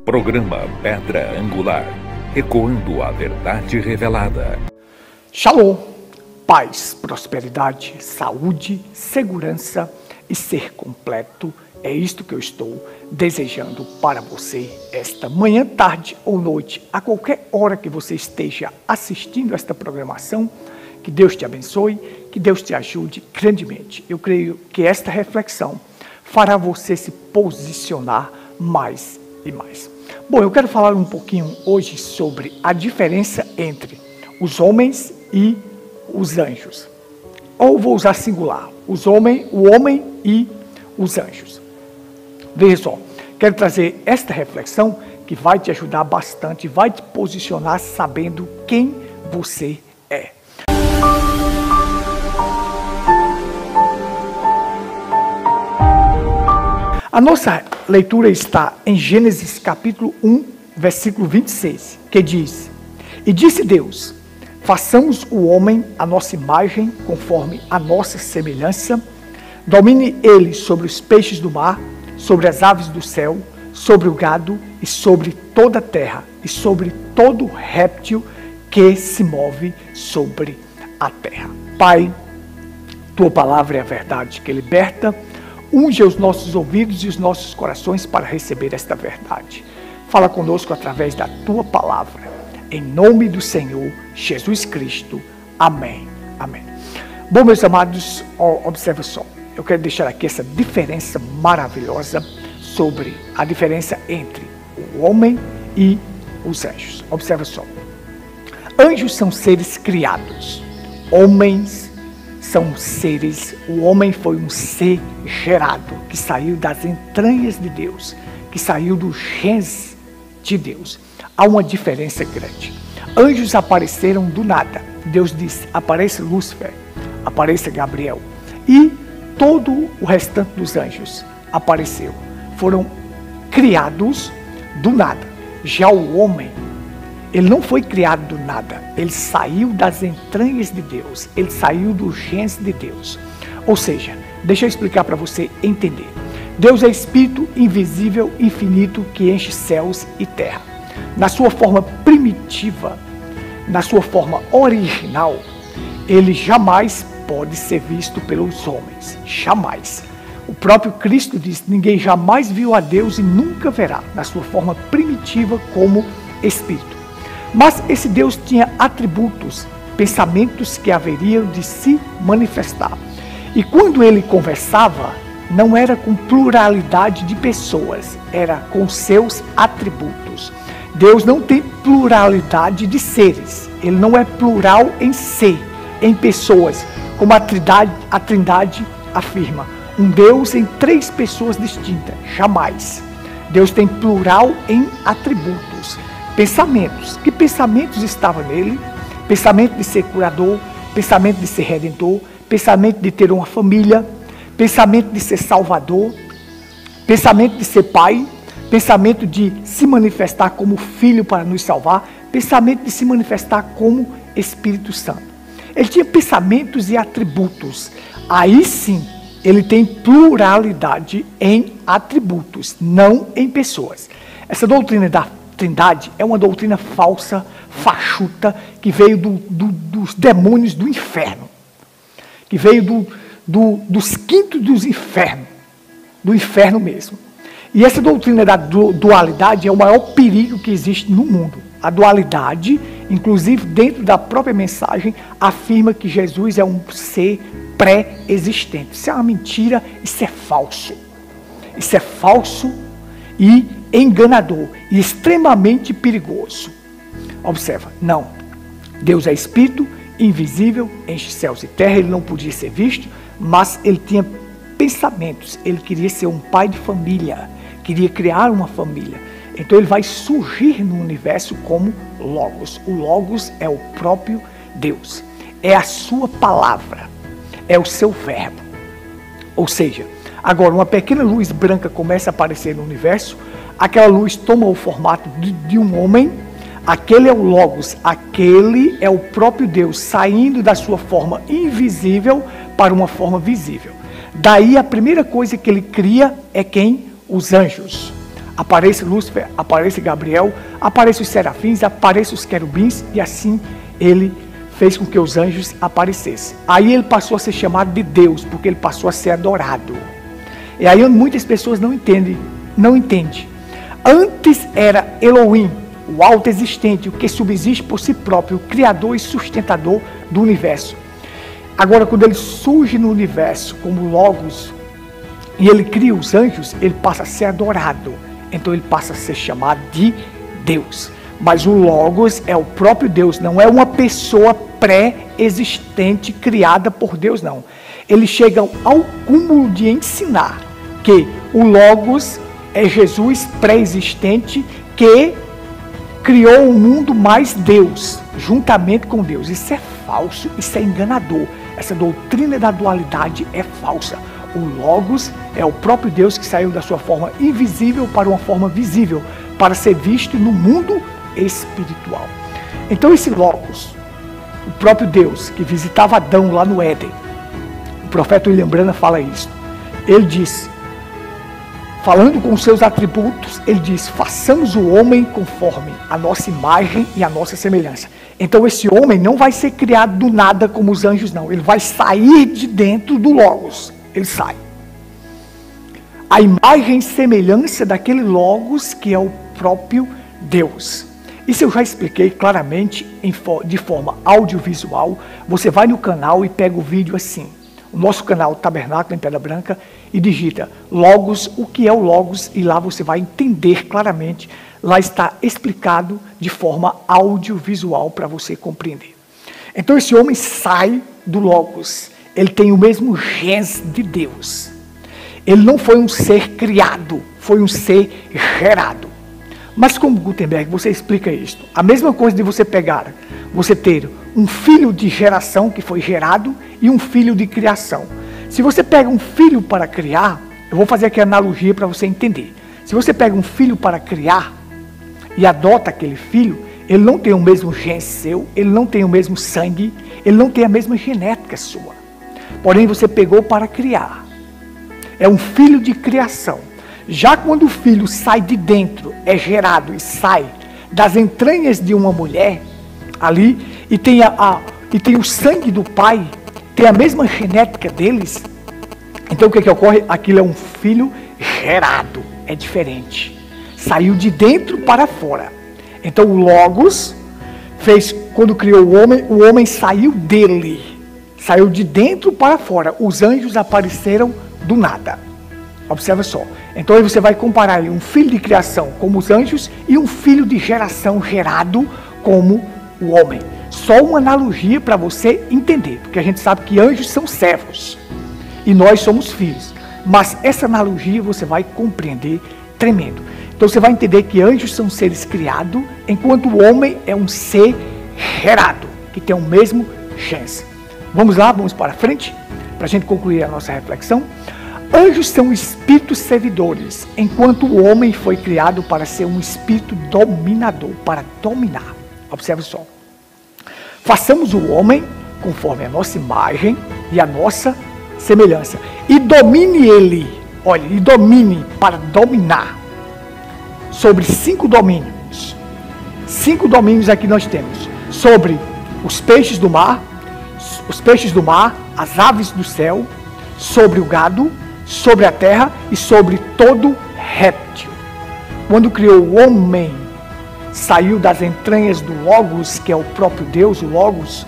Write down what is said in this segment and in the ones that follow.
Programa Pedra Angular, ecoando a verdade revelada. Shalom, paz, prosperidade, saúde, segurança e ser completo. É isto que eu estou desejando para você esta manhã, tarde ou noite, a qualquer hora que você esteja assistindo esta programação. Que Deus te abençoe, que Deus te ajude grandemente. Eu creio que esta reflexão fará você se posicionar mais e mais. Bom, eu quero falar um pouquinho hoje sobre a diferença entre os homens e os anjos. Ou vou usar singular, o homem e os anjos. Veja só, quero trazer esta reflexão que vai te ajudar bastante, vai te posicionar sabendo quem você é. A nossa leitura está em Gênesis capítulo 1, versículo 26, que diz: E disse Deus, façamos o homem à nossa imagem, conforme a nossa semelhança, domine ele sobre os peixes do mar, sobre as aves do céu, sobre o gado e sobre toda a terra, e sobre todo réptil que se move sobre a terra. Pai, tua palavra é a verdade que liberta. Unge os nossos ouvidos e os nossos corações para receber esta verdade. Fala conosco através da tua palavra. Em nome do Senhor Jesus Cristo. Amém. Amém. Bom, meus amados, observa só. Eu quero deixar aqui essa diferença maravilhosa sobre a diferença entre o homem e os anjos. Observa só. Anjos são seres criados. Homens são seres, o homem foi um ser gerado, que saiu das entranhas de Deus, que saiu do genes de Deus. Há uma diferença grande. Anjos apareceram do nada. Deus disse, apareça Lúcifer, apareça Gabriel. E todo o restante dos anjos apareceu. Foram criados do nada. Já o homem, ele não foi criado do nada, ele saiu das entranhas de Deus, ele saiu do genes de Deus. Ou seja, deixa eu explicar para você entender. Deus é espírito invisível, infinito, que enche céus e terra. Na sua forma primitiva, na sua forma original, ele jamais pode ser visto pelos homens, jamais. O próprio Cristo disse, ninguém jamais viu a Deus e nunca verá, na sua forma primitiva como espírito. Mas esse Deus tinha atributos, pensamentos que haveriam de se manifestar. E quando ele conversava, não era com pluralidade de pessoas, era com seus atributos. Deus não tem pluralidade de seres, ele não é plural em ser, em pessoas, como a Trindade afirma. Um Deus em três pessoas distintas, jamais. Deus tem plural em atributos. Pensamentos. Que pensamentos estavam nele? Pensamento de ser curador, pensamento de ser redentor, pensamento de ter uma família, pensamento de ser salvador, pensamento de ser pai, pensamento de se manifestar como filho para nos salvar, pensamento de se manifestar como Espírito Santo. Ele tinha pensamentos e atributos. Aí sim, ele tem pluralidade em atributos, não em pessoas. Essa doutrina da Trindade é uma doutrina falsa, fachuta, que veio dos demônios do inferno, que veio dos quintos dos infernos, do inferno mesmo. E essa doutrina da dualidade é o maior perigo que existe no mundo. A dualidade, inclusive dentro da própria mensagem, afirma que Jesus é um ser pré-existente. Isso é uma mentira, isso é falso. Isso é falso e enganador e extremamente perigoso. Observa, não. Deus é espírito, invisível, enche céus e terra, ele não podia ser visto, mas ele tinha pensamentos, ele queria ser um pai de família, queria criar uma família. Então ele vai surgir no universo como Logos. O Logos é o próprio Deus, é a sua palavra, é o seu verbo. Ou seja, agora uma pequena luz branca começa a aparecer no universo, aquela luz toma o formato de um homem, aquele é o Logos, aquele é o próprio Deus, saindo da sua forma invisível para uma forma visível. Daí a primeira coisa que ele cria é quem? Os anjos. Aparece Lúcifer, aparece Gabriel, aparece os serafins, aparece os querubins, e assim ele fez com que os anjos aparecessem. Aí ele passou a ser chamado de Deus, porque ele passou a ser adorado. E aí muitas pessoas não entendem. Antes era Elohim, o alto existente, o que subsiste por si próprio, o criador e sustentador do universo. Agora, quando ele surge no universo como Logos, e ele cria os anjos, ele passa a ser adorado. Então ele passa a ser chamado de Deus. Mas o Logos é o próprio Deus, não é uma pessoa pré-existente criada por Deus, não. Eles chegam ao cúmulo de ensinar que o Logos é Jesus pré-existente que criou o mundo mais Deus, juntamente com Deus. Isso é falso, isso é enganador. Essa doutrina da dualidade é falsa. O Logos é o próprio Deus que saiu da sua forma invisível para uma forma visível, para ser visto no mundo espiritual. Então esse Logos, o próprio Deus que visitava Adão lá no Éden, o profeta William Branham fala isso. Ele diz, falando com os seus atributos, ele diz, façamos o homem conforme a nossa imagem e a nossa semelhança. Então esse homem não vai ser criado do nada como os anjos, não. Ele vai sair de dentro do Logos. Ele sai. A imagem e semelhança daquele Logos que é o próprio Deus. Isso eu já expliquei claramente de forma audiovisual. Você vai no canal e pega o vídeo assim. O nosso canal Tabernáculo em Pedra Branca e digita Logos, o que é o Logos, e lá você vai entender claramente. Lá está explicado de forma audiovisual para você compreender. Então esse homem sai do Logos. Ele tem o mesmo gens de Deus. Ele não foi um ser criado, foi um ser gerado. Mas como Gutenberg, você explica isto? A mesma coisa de você pegar, você ter um filho de geração que foi gerado e um filho de criação. Se você pega um filho para criar, eu vou fazer aqui a analogia para você entender. Se você pega um filho para criar e adota aquele filho, ele não tem o mesmo gens seu, ele não tem o mesmo sangue, ele não tem a mesma genética sua. Porém, você pegou para criar. É um filho de criação. Já quando o filho sai de dentro, é gerado e sai das entranhas de uma mulher, ali, e tem o sangue do pai, tem a mesma genética deles, então o que ocorre? Aquilo é um filho gerado, é diferente. Saiu de dentro para fora. Então o Logos fez, quando criou o homem saiu dele. Saiu de dentro para fora. Os anjos apareceram do nada. Observa só. Então aí você vai comparar um filho de criação como os anjos e um filho de geração gerado como o homem. Só uma analogia para você entender. Porque a gente sabe que anjos são servos. E nós somos filhos. Mas essa analogia você vai compreender tremendo. Então você vai entender que anjos são seres criados, enquanto o homem é um ser gerado, que tem o mesmo gens. Vamos lá, vamos para frente, para a gente concluir a nossa reflexão. Anjos são espíritos servidores, enquanto o homem foi criado para ser um espírito dominador, para dominar. Observe só. Façamos o homem conforme a nossa imagem e a nossa semelhança. E domine ele, olha, e domine para dominar sobre 5 domínios. 5 domínios aqui nós temos. Sobre os peixes do mar, as aves do céu, sobre o gado, sobre a terra e sobre todo réptil. Quando criou o homem, saiu das entranhas do Logos, que é o próprio Deus, o Logos,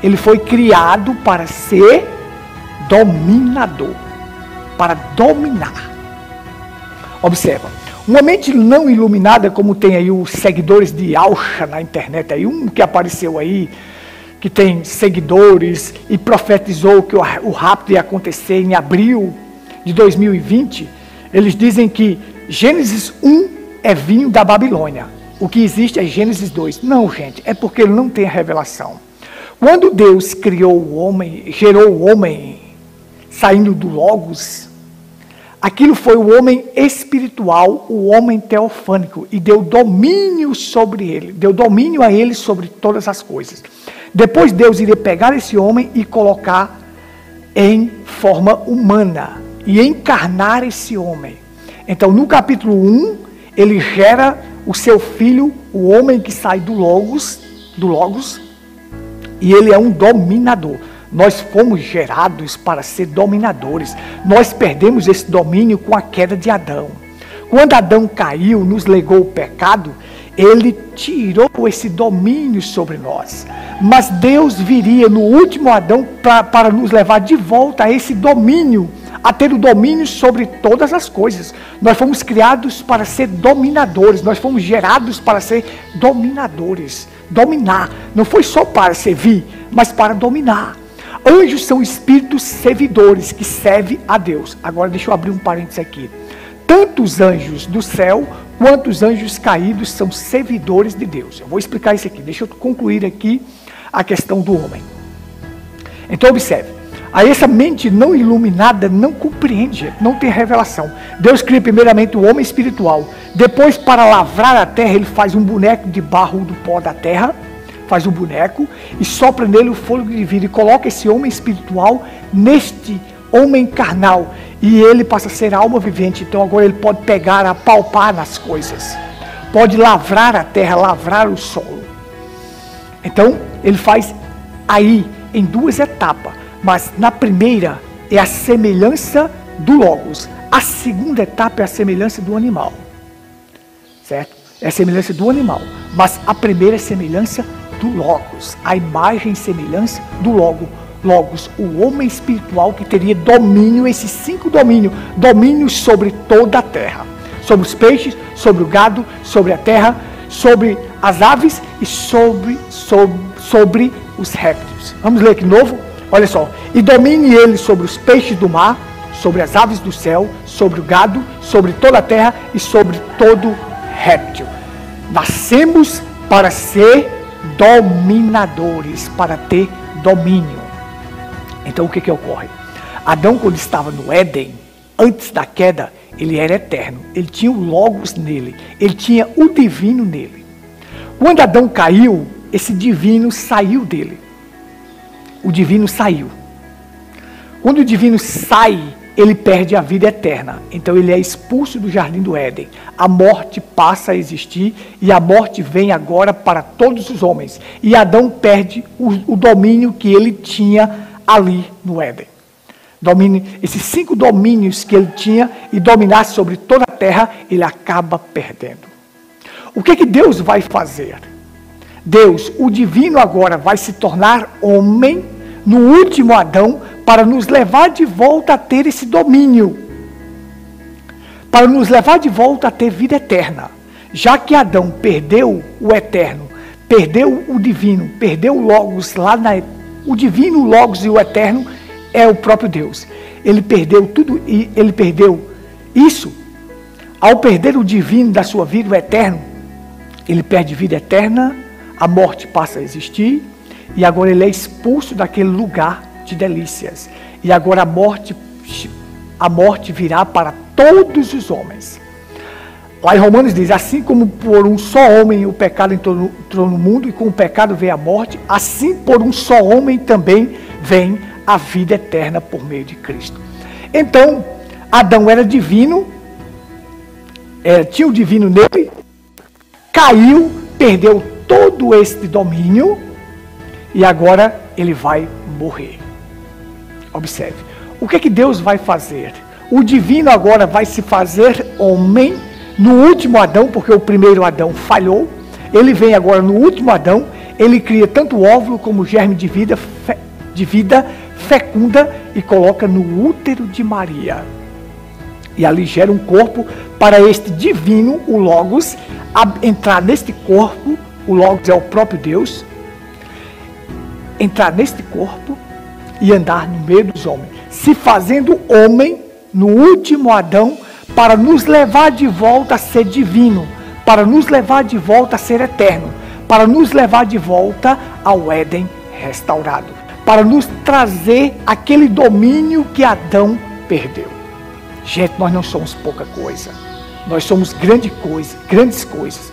ele foi criado para ser dominador, para dominar. Observa, uma mente não iluminada, como tem aí os seguidores de Alcha na internet, aí um que apareceu aí, que tem seguidores e profetizou que o rapto ia acontecer em abril de 2020, eles dizem que Gênesis 1 é vinho da Babilônia. O que existe é Gênesis 2. Não, gente, é porque ele não tem a revelação. Quando Deus criou o homem, gerou o homem, saindo do Logos, aquilo foi o homem espiritual, o homem teofânico, e deu domínio sobre ele, deu domínio a ele sobre todas as coisas. Depois Deus iria pegar esse homem e colocar em forma humana, e encarnar esse homem. Então no capítulo 1, ele gera o seu filho, o homem que sai do Logos, e ele é um dominador. Nós fomos gerados para ser dominadores. Nós perdemos esse domínio com a queda de Adão. Quando Adão caiu, nos legou o pecado, ele tirou esse domínio sobre nós. Mas Deus viria no último Adão para nos levar de volta a esse domínio, a ter o domínio sobre todas as coisas. Nós fomos criados para ser dominadores, nós fomos gerados para ser dominadores. Dominar, não foi só para servir, mas para dominar. Anjos são espíritos servidores que servem a Deus. Agora deixa eu abrir um parênteses aqui. Tanto os anjos do céu quanto os anjos caídos são servidores de Deus. Eu vou explicar isso aqui. Deixa eu concluir aqui a questão do homem. Então observe. Aí essa mente não iluminada não compreende, não tem revelação. Deus cria primeiramente o homem espiritual. Depois, para lavrar a terra, ele faz um boneco de barro do pó da terra. Faz um boneco e sopra nele o fôlego de vida e coloca esse homem espiritual neste homem carnal. E ele passa a ser alma vivente. Então agora ele pode pegar, apalpar nas coisas. Pode lavrar a terra, lavrar o solo. Então ele faz aí em duas etapas. Mas na primeira é a semelhança do Logos. A segunda etapa é a semelhança do animal. Certo? É a semelhança do animal. Mas a primeira é a semelhança do Logos. A imagem e semelhança do Logos. O homem espiritual que teria domínio, esses 5 domínios. Domínios sobre toda a terra. Sobre os peixes, sobre o gado, sobre a terra, sobre as aves e sobre os répteis. Vamos ler aqui de novo? Olha só, e domine ele sobre os peixes do mar, sobre as aves do céu, sobre o gado, sobre toda a terra e sobre todo réptil. Nascemos para ser dominadores, para ter domínio. Então o que ocorre? Adão, quando estava no Éden, antes da queda, ele era eterno. Ele tinha o Logos nele, ele tinha o divino nele. Quando Adão caiu, esse divino saiu dele. O divino saiu. Quando o divino sai, ele perde a vida eterna. Então ele é expulso do jardim do Éden. A morte passa a existir e a morte vem agora para todos os homens. E Adão perde o domínio que ele tinha ali no Éden. Esses 5 domínios que ele tinha e dominasse sobre toda a terra, ele acaba perdendo. O que Deus vai fazer? Deus, o divino agora vai se tornar homem no último Adão para nos levar de volta a ter esse domínio. Para nos levar de volta a ter vida eterna. Já que Adão perdeu o eterno, perdeu o divino, perdeu o Logos o divino, o Logos e o eterno é o próprio Deus. Ele perdeu tudo e ele perdeu isso. Ao perder o divino da sua vida, o eterno, ele perde vida eterna. A morte passa a existir e agora ele é expulso daquele lugar de delícias. E agora a morte virá para todos os homens. Lá em Romanos diz, assim como por um só homem o pecado entrou no mundo e com o pecado veio a morte, assim por um só homem também vem a vida eterna por meio de Cristo. Então, Adão era divino, tinha o divino nele, caiu, perdeu todo este domínio e agora ele vai morrer. Observe, o que Deus vai fazer? O divino agora vai se fazer homem no último Adão, porque o primeiro Adão falhou. Ele vem agora no último Adão, ele cria tanto o óvulo como o germe de vida fecunda e coloca no útero de Maria. E ali gera um corpo para este divino, o Logos, entrar neste corpo. O Logos é o próprio Deus. Entrar neste corpo e andar no meio dos homens, se fazendo homem no último Adão, para nos levar de volta a ser divino, para nos levar de volta a ser eterno, para nos levar de volta ao Éden restaurado, para nos trazer aquele domínio que Adão perdeu. Gente, nós não somos pouca coisa, nós somos grandes coisas.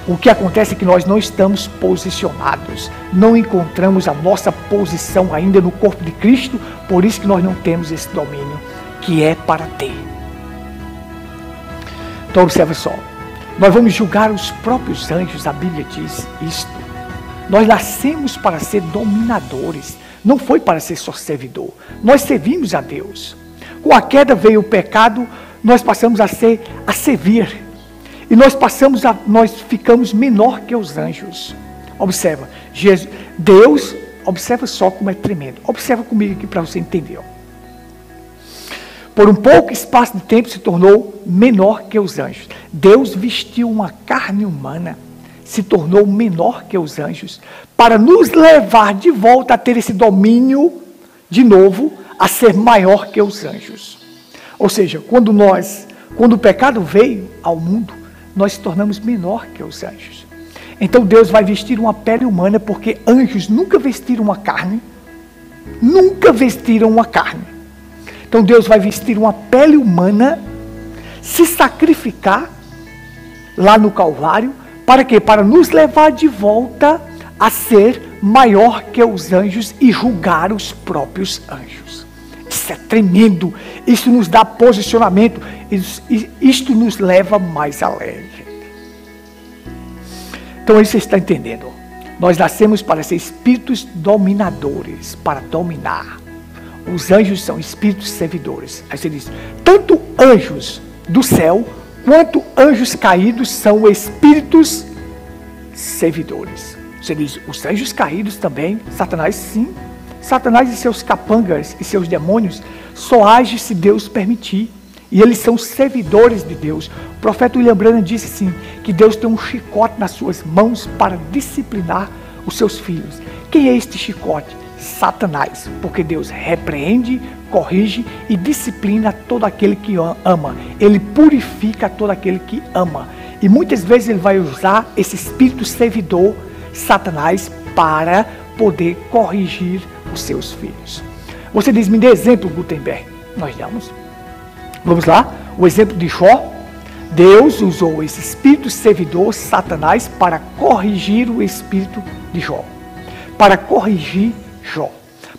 O que acontece é que nós não estamos posicionados, não encontramos a nossa posição ainda no corpo de Cristo, por isso que nós não temos esse domínio que é para ter. Então observe só, Nós vamos julgar os próprios anjos, a Bíblia diz isto. Nós nascemos para ser dominadores, não foi para ser só servidor. Nós servimos a Deus. Com a queda veio o pecado, nós passamos a servir. E nós ficamos menor que os anjos. Observa, Deus, observa só como é tremendo. Observa comigo aqui para você entender. Por um pouco espaço de tempo se tornou menor que os anjos. Deus vestiu uma carne humana, se tornou menor que os anjos, para nos levar de volta a ter esse domínio, de novo, a ser maior que os anjos. Ou seja, quando o pecado veio ao mundo, nós se tornamos menor que os anjos. Então Deus vai vestir uma pele humana, porque anjos nunca vestiram uma carne, nunca vestiram uma carne. Então Deus vai vestir uma pele humana, se sacrificar lá no Calvário, para quê? Para nos levar de volta a ser maior que os anjos e julgar os próprios anjos. Isso é tremendo, isso nos dá posicionamento, isto nos leva mais além. Então isso você está entendendo. Nós nascemos para ser espíritos dominadores, para dominar. Os anjos são espíritos servidores. Aí você diz, tanto anjos do céu, quanto anjos caídos são espíritos servidores. Você diz, os anjos caídos também, Satanás sim. Satanás e seus capangas e seus demônios só agem se Deus permitir. E eles são servidores de Deus. O profeta William Branham disse assim, que Deus tem um chicote nas suas mãos para disciplinar os seus filhos. Quem é este chicote? Satanás, porque Deus repreende, corrige e disciplina todo aquele que ama. Ele purifica todo aquele que ama. E muitas vezes ele vai usar esse espírito servidor, Satanás, para poder corrigir os seus filhos. Você diz, me dê exemplo, Gutenberg. Nós damos. Vamos lá, o exemplo de Jó. Deus usou esse espírito servidor, Satanás, para corrigir o espírito de Jó. Para corrigir Jó,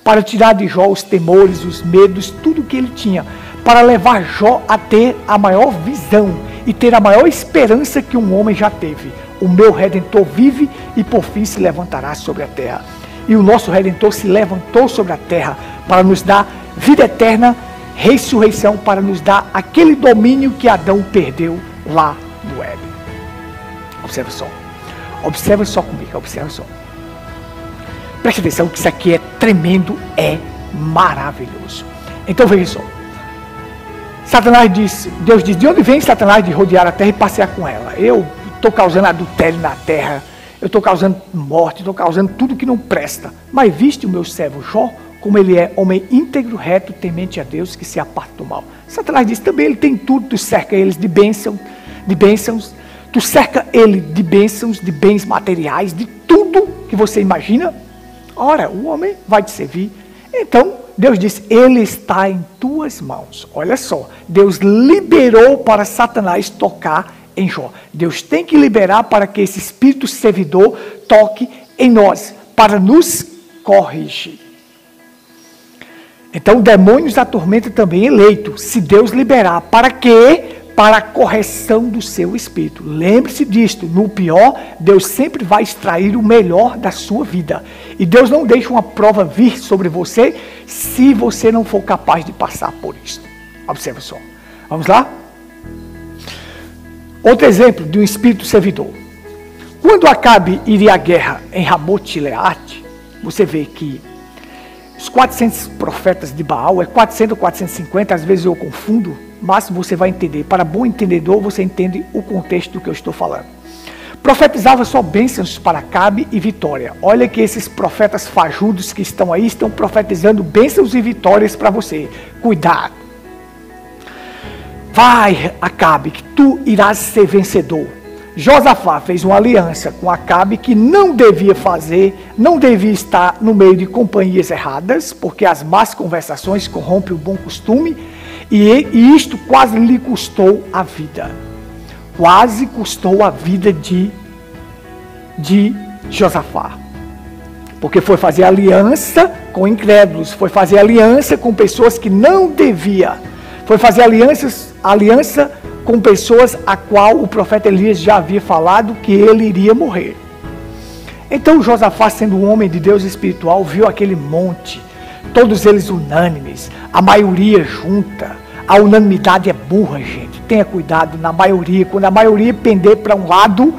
para tirar de Jó os temores, os medos, tudo que ele tinha, para levar Jó a ter a maior visão e ter a maior esperança que um homem já teve. O meu Redentor vive e por fim se levantará sobre a terra. E o nosso Redentor se levantou sobre a terra para nos dar vida eterna, ressurreição, para nos dar aquele domínio que Adão perdeu lá no Éden. Observa só comigo, observa só. Preste atenção que isso aqui é tremendo, é maravilhoso. Então veja só. Deus diz, de onde vem Satanás de rodear a terra e passear com ela? Eu estou causando adultério na terra, eu estou causando morte, estou causando tudo que não presta. Mas viste o meu servo Jó, como ele é homem íntegro, reto, temente a Deus, que se aparta do mal. Satanás diz, também ele tem tudo, tu cerca eles de bênçãos, tu cerca ele de bênçãos, de bens materiais, de tudo que você imagina. Ora, o homem vai te servir. Então, Deus diz, ele está em tuas mãos. Olha só, Deus liberou para Satanás tocar em Jó. Deus tem que liberar para que esse espírito servidor toque em nós, para nos corrigir. Então, demônios atormentam também eleito, se Deus liberar. Para quê? Para a correção do seu espírito. Lembre-se disto, no pior, Deus sempre vai extrair o melhor da sua vida. E Deus não deixa uma prova vir sobre você, se você não for capaz de passar por isso. Observa só. Vamos lá? Outro exemplo de um espírito servidor. Quando Acabe iria à guerra em Ramot-Gileade, você vê que os 400 profetas de Baal, é 400 ou 450, às vezes eu confundo, mas você vai entender. Para bom entendedor, você entende o contexto do que eu estou falando. Profetizava só bênçãos para Acabe e vitória. Olha que esses profetas fajudos que estão aí, estão profetizando bênçãos e vitórias para você. Cuidado. Vai, Acabe, que tu irás ser vencedor. Josafá fez uma aliança com Acabe que não devia fazer, não devia estar no meio de companhias erradas, porque as más conversações corrompem o bom costume, e isto quase lhe custou a vida. Quase custou a vida de Josafá. Porque foi fazer aliança com incrédulos, foi fazer aliança com pessoas que não devia. Foi fazer aliança com pessoas a qual o profeta Elias já havia falado que ele iria morrer. Então Josafá, sendo um homem de Deus espiritual, viu aquele monte, todos eles unânimes, a maioria junta. A unanimidade é burra, gente. Tenha cuidado na maioria. Quando a maioria pender para um lado,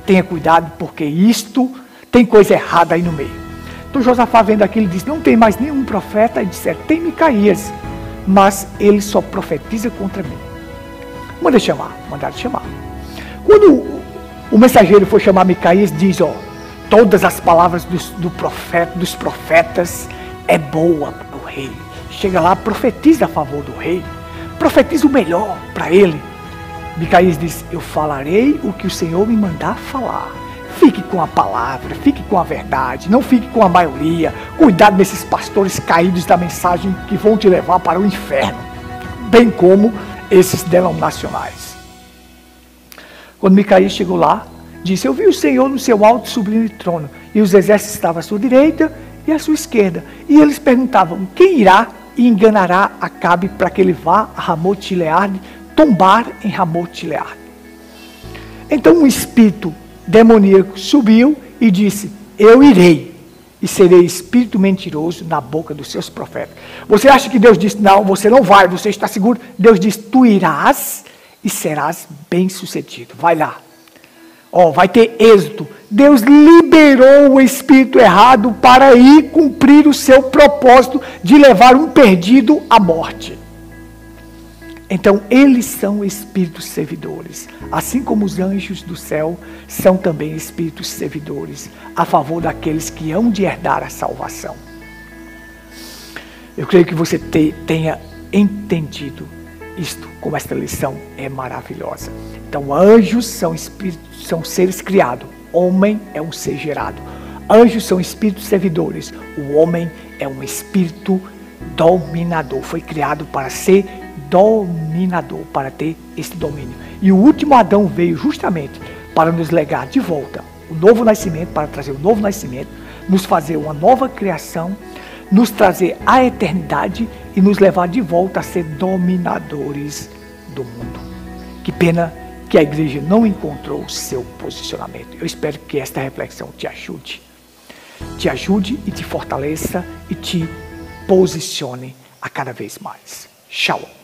tenha cuidado, porque isto tem coisa errada aí no meio. Então Josafá, vendo aquilo, disse: não tem mais nenhum profeta. E disseram: tem Micaías, mas ele só profetiza contra mim. Mandaram chamar. Quando o mensageiro foi chamar Micaías, diz: ó, todas as palavras dos profetas é boa para o rei. Chega lá, profetiza a favor do rei, profetiza o melhor para ele. Micaías diz: eu falarei o que o Senhor me mandar falar. Fique com a palavra, fique com a verdade, não fique com a maioria. Cuidado desses pastores caídos da mensagem que vão te levar para o inferno, bem como esses denominacionais. Quando Micaías chegou lá, disse: eu vi o Senhor no seu alto e sublime trono, e os exércitos estavam à sua direita e à sua esquerda. E eles perguntavam: quem irá e enganará Acabe para que ele vá a Ramot-Gileade, tombar em Ramot-Gileade? Então um espírito demoníaco subiu e disse: eu irei e serei espírito mentiroso na boca dos seus profetas. Você acha que Deus disse: não, você não vai, você está seguro? Deus disse: tu irás e serás bem sucedido. Vai lá. Vai ter êxito. Deus liberou o espírito errado para ir cumprir o seu propósito de levar um perdido à morte. Então, eles são espíritos servidores, assim como os anjos do céu são também espíritos servidores, a favor daqueles que hão de herdar a salvação. Eu creio que você tenha entendido isto, como esta lição é maravilhosa. Então, anjos são espíritos, são seres criados, homem é um ser gerado. Anjos são espíritos servidores, o homem é um espírito dominador, foi criado para ser dominador, para ter esse domínio. E o último Adão veio justamente para nos legar de volta o novo nascimento, para trazer o novo nascimento, nos fazer uma nova criação, nos trazer a eternidade e nos levar de volta a ser dominadores do mundo. Que pena que a igreja não encontrou o seu posicionamento. Eu espero que esta reflexão te ajude e te fortaleça e te posicione a cada vez mais. Shalom.